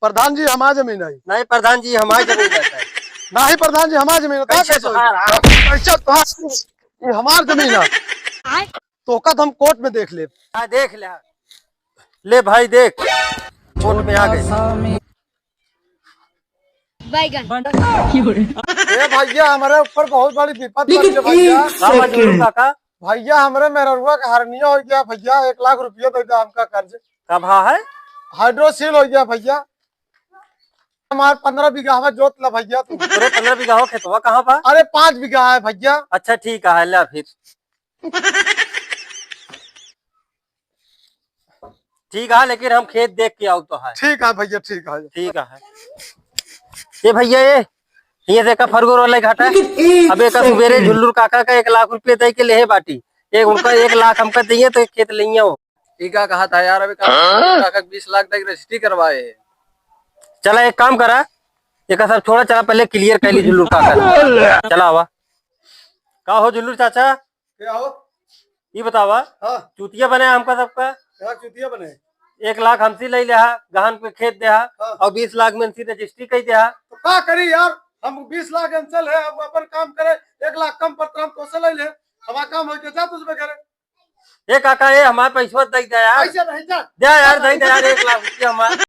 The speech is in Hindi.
प्रधान जी हमारी जमीन है। नहीं प्रधान जी हमारी जमीन रहता है। नहीं प्रधान जी हमारी जमीन है। कैसे तुम्हारा? ये हमारी जमीन है। तो कद हम कोर्ट में देख ले। हाँ देख ले भाई देख कोर्ट में आ गए। ए भैया हमारे ऊपर बहुत बड़ी विपद पड़ गई भैया। काका भैया हमारे मेहरुआ का हरनिया हो गया भैया। 1 लाख रुपया दे दो हमका कर्ज। कब हाँ है? हाइड्रोसील हो गया भैया। हमारे 15 बीघा में जोत ला भैया तू। पूरे 15 बीघा हो खेतवा कहाँ पर? अरे 5 बीघा है भैया। अच्छा ठीक है ला फिर ठीक है लेकिन हम खेत देख के आओ तो है। ठीक है भैया ठीक है। ठीक है ये भैया ये देखा फरगोर वाला घाटा अब एक सुबेरे झुल्लू काका का 1 लाख रुपये दे के ले बाटी एक उनका 1 लाख हमका दिए तो खेत लिया हो। टीका कहा था यार अभी काका 20 लाख तक रजिस्ट्री करवाए। चला एक काम करा एक सब छोड़ा चला पहले क्लियर कर ली झुल्लू काका। चला हुआ का हो झुल्लू चाचा क्या हो? ये बतावा हाँ चूतिया बने हमका सबका क्या चुतिया बने? 1 लाख हमसे ले लिया गहन पे खेत दे और 20 लाख में रजिस्ट्री कही दे। तो क्या करी यार हम 20 लाख अंचल है। अब अपन काम करे 1 लाख कम पत्र हम तो से ले ले। हमारा काम हो गया जा तुझमें करे। ए काका ये हमारे पैसा दे दे यार। पैसा नहीं जा दे यार दे दे यार 1 लाख रुपया हमारा।